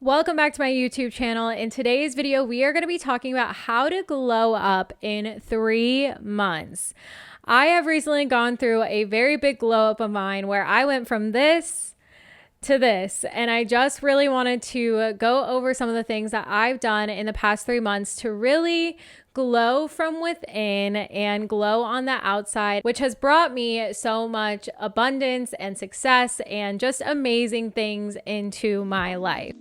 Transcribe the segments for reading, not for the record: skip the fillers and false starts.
Welcome back to my YouTube channel. In today's video, we are going to be talking about how to glow up in 3 months. I have recently gone through a very big glow up of mine where I went from this to this, and I just really wanted to go over some of the things that I've done in the past 3 months to really glow from within and glow on the outside, which has brought me so much abundance and success and just amazing things into my life.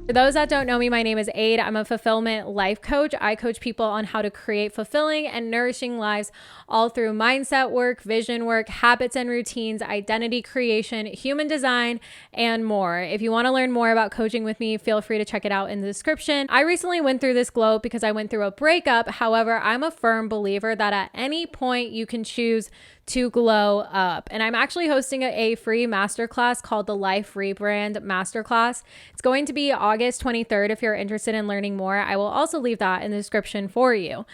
For those that don't know me, my name is Ade. I'm a fulfillment life coach. I coach people on how to create fulfilling and nourishing lives all through mindset work, vision work, habits and routines, identity creation, human design, and more. If you want to learn more about coaching with me, feel free to check it out in the description. I recently went through this glow because I went through a breakup. However, I'm a firm believer that at any point you can choose to glow up. And I'm actually hosting a free masterclass called the Life Rebrand Masterclass. It's going to be August 23rd. If you're interested in learning more, I will also leave that in the description for you.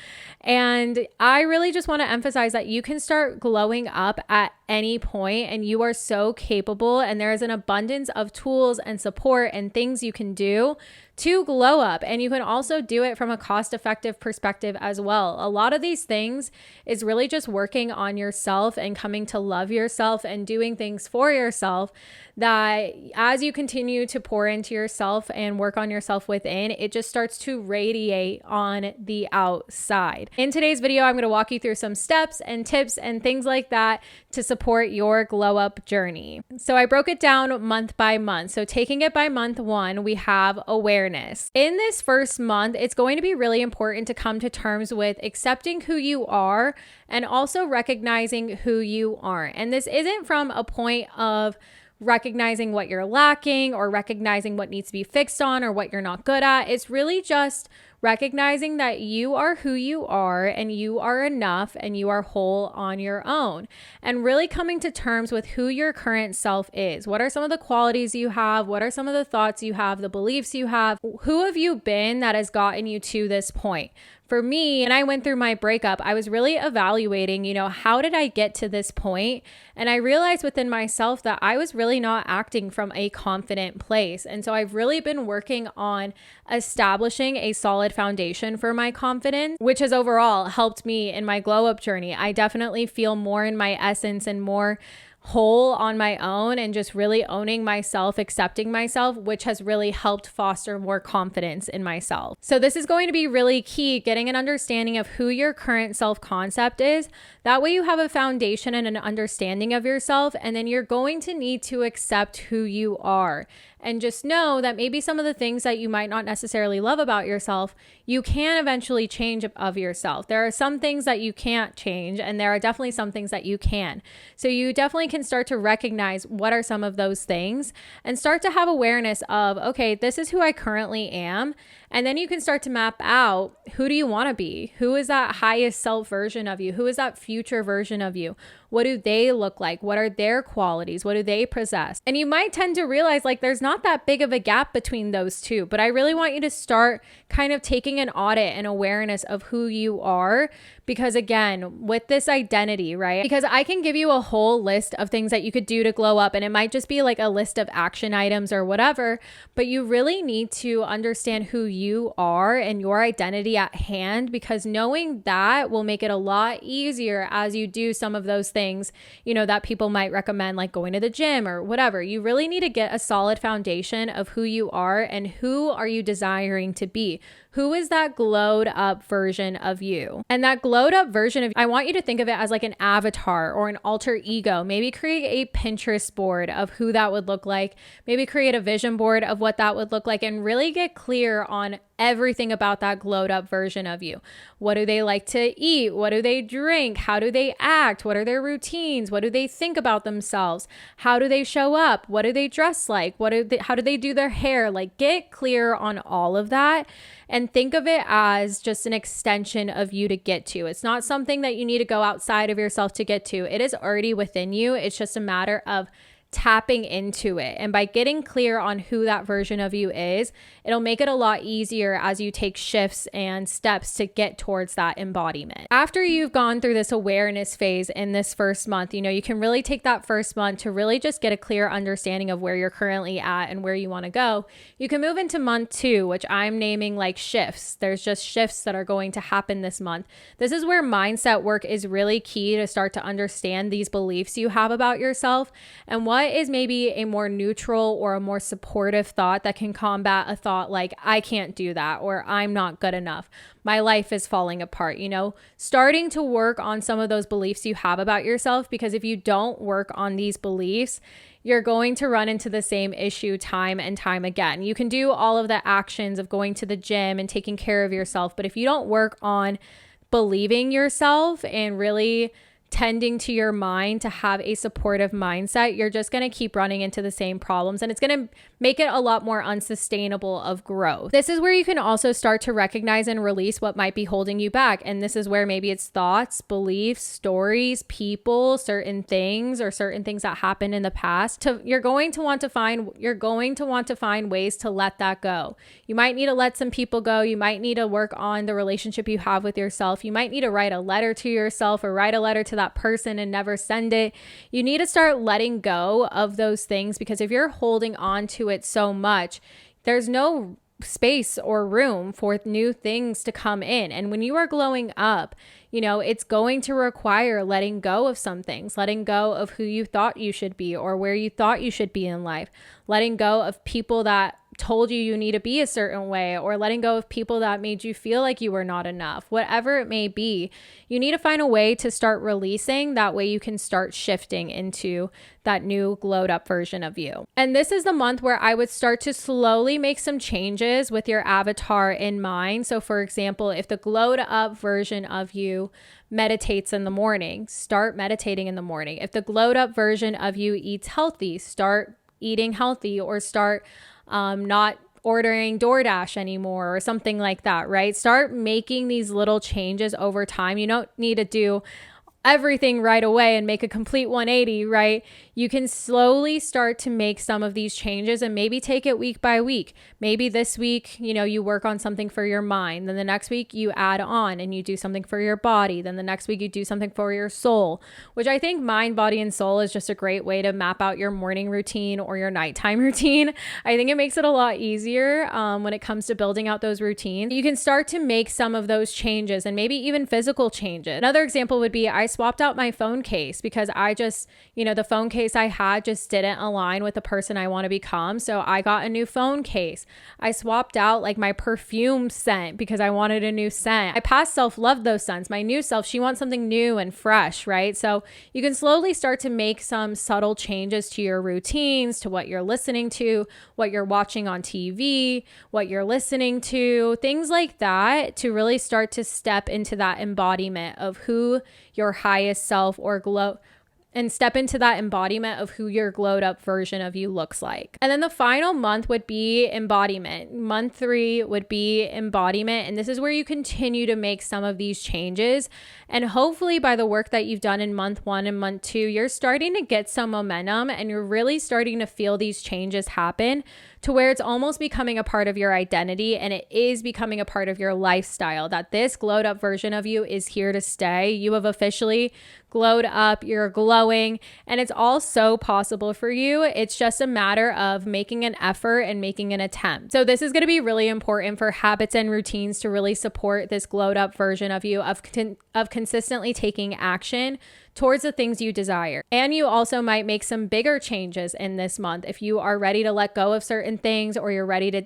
And I really just want to emphasize that you can start glowing up at any point, and you are so capable, and there is an abundance of tools and support and things you can do to glow up. And you can also do it from a cost-effective perspective as well. A lot of these things is really just working on yourself and coming to love yourself and doing things for yourself, that as you continue to pour into yourself and work on yourself within, it just starts to radiate on the outside. In today's video, I'm going to walk you through some steps and tips and things like that to support your glow up journey. So I broke it down month by month. So taking it by month 1, we have awareness. In this first month, it's going to be really important to come to terms with accepting who you are and also recognizing who you aren't. And this isn't from a point of recognizing what you're lacking or recognizing what needs to be fixed on or what you're not good at. It's really just recognizing that you are who you are and you are enough and you are whole on your own, and really coming to terms with who your current self is. What are some of the qualities you have? What are some of the thoughts you have, the beliefs you have? Who have you been that has gotten you to this point? For me, and I went through my breakup, I was really evaluating, how did I get to this point? And I realized within myself that I was really not acting from a confident place. And so I've really been working on establishing a solid foundation for my confidence, which has overall helped me in my glow up journey. I definitely feel more in my essence and more whole on my own and just really owning myself, accepting myself, which has really helped foster more confidence in myself. So this is going to be really key, getting an understanding of who your current self-concept is. That way you have a foundation and an understanding of yourself, and then you're going to need to accept who you are. And just know that maybe some of the things that you might not necessarily love about yourself, you can eventually change of yourself. There are some things that you can't change, and there are definitely some things that you can. So you definitely can start to recognize what are some of those things and start to have awareness of, okay, this is who I currently am. And then you can start to map out, who do you want to be? Who is that highest self version of you? Who is that future version of you? What do they look like? What are their qualities? What do they possess? And you might tend to realize there's not that big of a gap between those two, but I really want you to start kind of taking an audit and awareness of who you are. Because again, with this identity, right? Because I can give you a whole list of things that you could do to glow up, and it might just be like a list of action items or whatever, but you really need to understand who you are and your identity at hand, because knowing that will make it a lot easier as you do some of those things, that people might recommend, like going to the gym or whatever. You really need to get a solid foundation of who you are and who are you desiring to be. Who is that glowed up version of you? And that glowed up version of, I want you to think of it as like an avatar or an alter ego. Maybe create a Pinterest board of who that would look like. Maybe create a vision board of what that would look like, and really get clear on everything about that glowed up version of you. What do they like to eat? What do they drink? How do they act? What are their routines? What do they think about themselves? How do they show up? What do they dress like? How do they do their hair? Get clear on all of that and think of it as just an extension of you to get to. It's not something that you need to go outside of yourself to get to. It is already within you. It's just a matter of tapping into it. And by getting clear on who that version of you is, it'll make it a lot easier as you take shifts and steps to get towards that embodiment. After you've gone through this awareness phase in this first month, you can really take that first month to really just get a clear understanding of where you're currently at and where you want to go. You can move into month 2, which I'm naming like shifts. There's just shifts that are going to happen this month. This is where mindset work is really key to start to understand these beliefs you have about yourself and what is maybe a more neutral or a more supportive thought that can combat a thought like, I can't do that, or I'm not good enough, my life is falling apart. Starting to work on some of those beliefs you have about yourself, because if you don't work on these beliefs, you're going to run into the same issue time and time again. You can do all of the actions of going to the gym and taking care of yourself, but if you don't work on believing yourself and really tending to your mind to have a supportive mindset, you're just going to keep running into the same problems, and it's going to make it a lot more unsustainable of growth. This is where you can also start to recognize and release what might be holding you back. And this is where maybe it's thoughts, beliefs, stories, people, certain things, or certain things that happened in the past. You're going to want to find ways to let that go. You might need to let some people go. You might need to work on the relationship you have with yourself. You might need to write a letter to yourself or write a letter to that person and never send it. You need to start letting go of those things, because if you're holding on to it so much, there's no space or room for new things to come in. And when you are glowing up, it's going to require letting go of some things, letting go of who you thought you should be or where you thought you should be in life, letting go of people that told you need to be a certain way, or letting go of people that made you feel like you were not enough. Whatever it may be, you need to find a way to start releasing. That way you can start shifting into that new glowed up version of you. And this is the month where I would start to slowly make some changes with your avatar in mind. So for example, if the glowed up version of you meditates in the morning, start meditating in the morning. If the glowed up version of you eats healthy, start eating healthy, or start not ordering DoorDash anymore or something like that, right? Start making these little changes over time. You don't need to do everything right away and make a complete 180, right? You can slowly start to make some of these changes and maybe take it week by week. Maybe this week, you work on something for your mind. Then the next week you add on and you do something for your body. Then the next week you do something for your soul, which I think mind, body, and soul is just a great way to map out your morning routine or your nighttime routine. I think it makes it a lot easier when it comes to building out those routines. You can start to make some of those changes and maybe even physical changes. Another example would be I swapped out my phone case because I just, the phone case I had just didn't align with the person I want to become. So I got a new phone case. I swapped out like my perfume scent because I wanted a new scent. My past self loved those scents. My new self, she wants something new and fresh, right? So you can slowly start to make some subtle changes to your routines, to what you're listening to, what you're watching on TV, what you're listening to, things like that, to really start to step into that embodiment of who your highest self and step into that embodiment of who your glowed up version of you looks like. And then the final month would be embodiment. Month 3 would be embodiment. And this is where you continue to make some of these changes. And hopefully by the work that you've done in month 1 and month 2, you're starting to get some momentum and you're really starting to feel these changes happen to where it's almost becoming a part of your identity, and it is becoming a part of your lifestyle, that this glowed up version of you is here to stay. You have officially glowed up, you're glowing, and it's all so possible for you. It's just a matter of making an effort and making an attempt. So this is going to be really important for habits and routines to really support this glowed up version of you, of consistently taking action towards the things you desire. And you also might make some bigger changes in this month. If you are ready to let go of certain things, or you're ready to,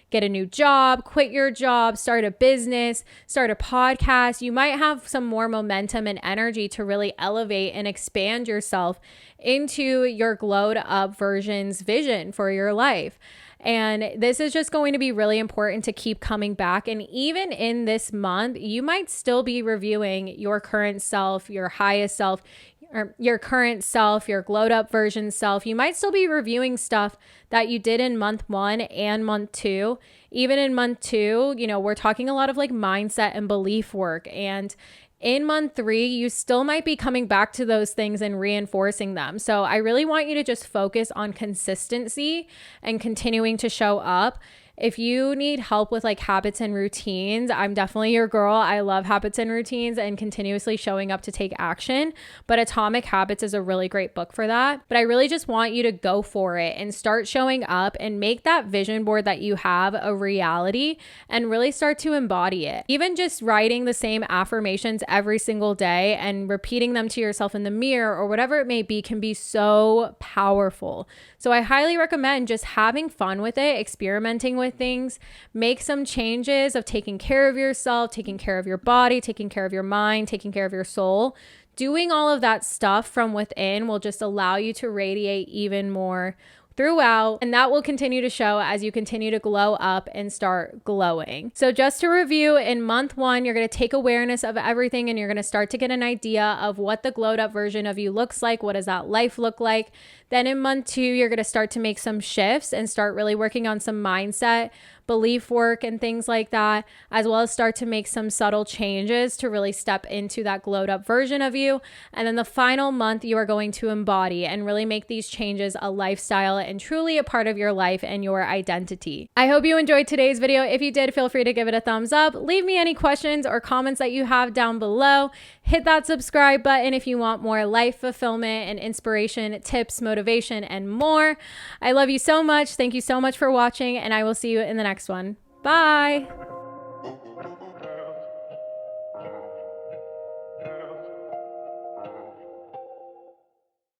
get a new job, quit your job, start a business, start a podcast, you might have some more momentum and energy to really elevate and expand yourself into your glowed up version's vision for your life. And this is just going to be really important to keep coming back. And even in this month, you might still be reviewing your current self, your highest self, or your current self, your glowed up version self. You might still be reviewing stuff that you did in month 1 and month 2. Even in month 2, we're talking a lot of like mindset and belief work. And in month 3, you still might be coming back to those things and reinforcing them. So I really want you to just focus on consistency and continuing to show up. If you need help with like habits and routines, I'm definitely your girl. I love habits and routines and continuously showing up to take action. But Atomic Habits is a really great book for that. But I really just want you to go for it and start showing up and make that vision board that you have a reality and really start to embody it. Even just writing the same affirmations every single day and repeating them to yourself in the mirror or whatever it may be can be so powerful. So I highly recommend just having fun with it, experimenting with things, make some changes of taking care of yourself, taking care of your body, taking care of your mind, taking care of your soul. Doing all of that stuff from within will just allow you to radiate even more throughout, and that will continue to show as you continue to glow up and start glowing. So just to review, in month 1, you're going to take awareness of everything and you're going to start to get an idea of what the glowed up version of you looks like. What does that life look like? Then in month 2, you're going to start to make some shifts and start really working on some mindset, belief work and things like that, as well as start to make some subtle changes to really step into that glowed up version of you. And then the final month, you are going to embody and really make these changes a lifestyle and truly a part of your life and your identity. I hope you enjoyed today's video. If you did, feel free to give it a thumbs up. Leave me any questions or comments that you have down below. Hit that subscribe button if you want more life fulfillment and inspiration, tips, motivation, and more. I love you so much. Thank you so much for watching, and I will see you in the next one. Bye.